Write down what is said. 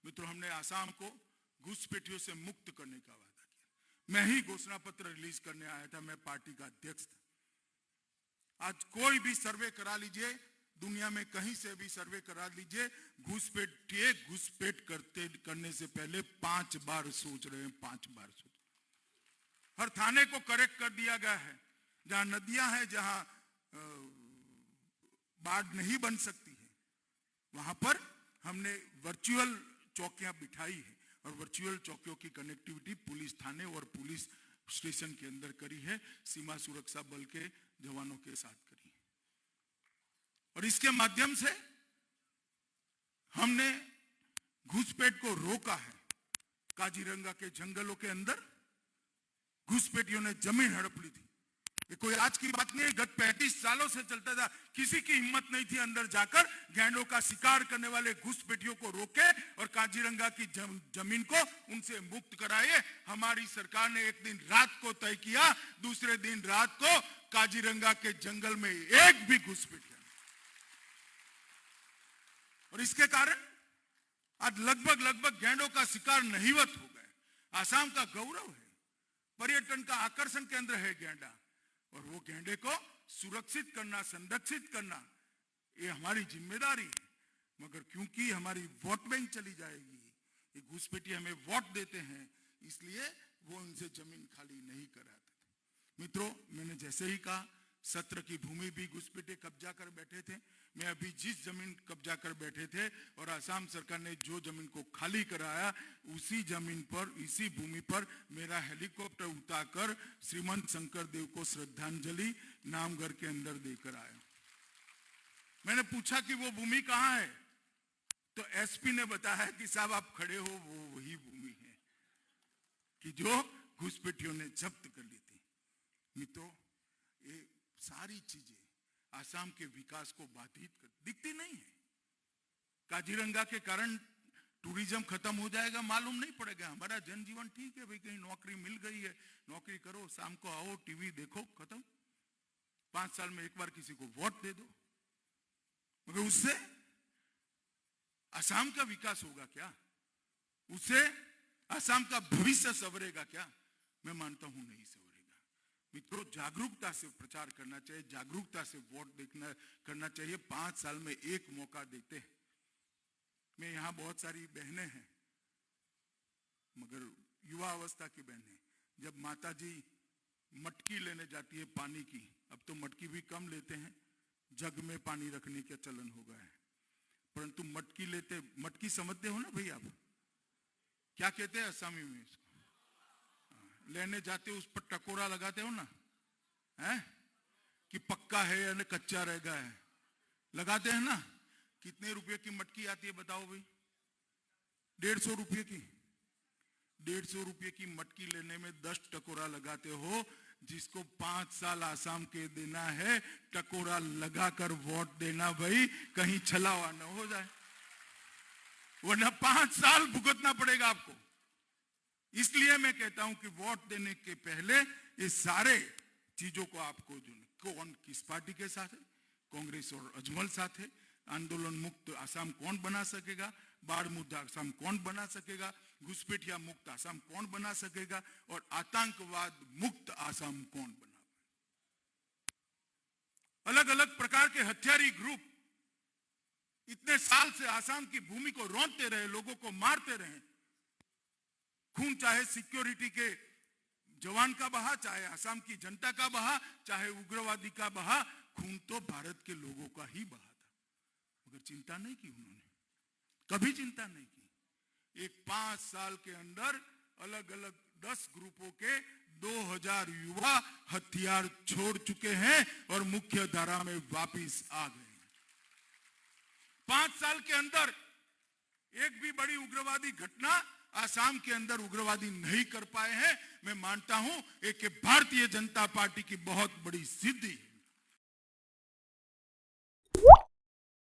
मित्रों, हमने आसाम को घुसपैठियों से मुक्त करने का वादा किया। मैं ही घोषणा पत्र रिलीज करने आया था, मैं पार्टी का अध्यक्ष था। आज कोई भी सर्वे करा लीजिए, दुनिया में कहीं से भी सर्वे करा लीजिए, घुसपैठ करने से पहले 5 बार सोच रहे हैं, 5 बार सोच। हर थाने को करेक्ट कर दिया गया है। जहां नदियां हैं, जहां बाढ़ नहीं बन सकती है, वहां पर हमने वर्चुअल चौकियां बिठाई है और वर्चुअल चौकियों की कनेक्टिविटी पुलिस थाने और पुलिस स्टेशन के अंदर करी है, सीमा सुरक्षा बल के जवानों के साथ करी है। और इसके माध्यम से हमने घुसपैठ को रोका है। काजीरंगा के जंगलों के अंदर घुसपैठियों ने जमीन हड़प ली थी। ये कोई आज की बात नहीं है, गत 35 सालों से चलता था। किसी की हिम्मत नहीं थी अंदर जाकर गैंडों का शिकार करने वाले घुसपैठियों को रोके और काजीरंगा की जमीन को उनसे मुक्त कराए। हमारी सरकार ने एक दिन रात को तय किया, दूसरे दिन रात को काजीरंगा के जंगल में एक भी घुसपैठिया। और इसके कारण आज लगभग गैंडों का शिकार नहीवत हो गए। आसाम का गौरव है, पर्यटन का आकर्षण केंद्र है गैंडा, और वो गैंडे को सुरक्षित करना, संरक्षित करना, ये हमारी जिम्मेदारी है। मगर क्योंकि हमारी वोट बैंक चली जाएगी, ये घुसपैठी हमें वोट देते हैं, इसलिए वो उनसे जमीन खाली नहीं कराते थे। मित्रों, मैंने जैसे ही कहा, सत्र की भूमि भी घुसपैठे कब्जा कर बैठे थे। मैं अभी जिस जमीन कब्जा कर बैठे थे और आसाम सरकार ने जो जमीन को खाली कराया, उसी जमीन पर, इसी भूमि पर मेरा हेलीकॉप्टर उतारकर श्रीमंत शंकर देव को श्रद्धांजलि नामघर के अंदर देकर आया। मैंने पूछा कि वो भूमि कहां है, तो एसपी ने बताया कि साहब आप खड़े हो, वो वही भूमि है कि जो घुसपैठियों ने जब्त कर ली थी। मित्रों, ये सारी चीजें आसाम के विकास को बाधित कर दिखती नहीं है। काजीरंगा के कारण टूरिज्म खत्म हो जाएगा, मालूम नहीं पड़ेगा। हमारा जनजीवन ठीक है भाई, कहीं नौकरी मिल गई है, नौकरी करो, शाम को आओ, टीवी देखो, खत्म। 5 साल में एक बार किसी को वोट दे दो। मगर उससे आसाम का विकास होगा क्या? उससे आसाम का भविष्य संवरेगा क्या? मैं मानता हूं नहीं संवरेगा। मित्रों, जागरूकता से प्रचार करना चाहिए, जागरूकता से वोट करना चाहिए। 5 साल में एक मौका देते हैं। मैं यहां बहुत सारी बहनें हैं, मगर युवा अवस्था की बहनें, जब माताजी मटकी लेने जाती है पानी की, अब तो मटकी भी कम लेते हैं, जग में पानी रखने का चलन हो गया है, परंतु मटकी लेते, मटकी समझते हो ना भाई आप, क्या कहते हैं असमी में इसको? लेने जाते उस पर टकोरा लगाते हो ना, है कि पक्का है या कच्चा रह गया है, लगाते हैं ना। कितने रुपए की मटकी आती है बताओ भाई? 150 रुपये की। 150 रुपये की मटकी लेने में 10 टकोरा लगाते हो। जिसको 5 साल आसाम के देना है, टकोरा लगाकर वोट देना भाई, कहीं छलावा न हो जाए, वरना 5 साल भुगतना पड़ेगा आपको। इसलिए मैं कहता हूं कि वोट देने के पहले ये सारे चीजों को आपको कौन किस पार्टी के साथ है, कांग्रेस और अजमल साथ है, आंदोलन मुक्त आसाम कौन बना सकेगा, बाढ़ मुक्त आसाम कौन बना सकेगा, घुसपैठिया मुक्त आसाम कौन बना सकेगा, और आतंकवाद मुक्त आसाम कौन बना। अलग अलग प्रकार के हथियारी ग्रुप इतने साल से आसाम की भूमि को रौंदते रहे, लोगों को मारते रहे। खून चाहे सिक्योरिटी के जवान का बहा, चाहे आसाम की जनता का बहा, चाहे उग्रवादी का बहा, खून तो भारत के लोगों का ही बहा था। मगर चिंता नहीं की उन्होंने, कभी चिंता नहीं की। एक 5 साल के अंदर अलग अलग 10 ग्रुपों के 2000 युवा हथियार छोड़ चुके हैं और मुख्य धारा में वापिस आ गए। 5 साल के अंदर एक भी बड़ी उग्रवादी घटना आसाम के अंदर उग्रवादी नहीं कर पाए हैं। मैं मानता हूं एक भारतीय जनता पार्टी की बहुत बड़ी सिद्धि है।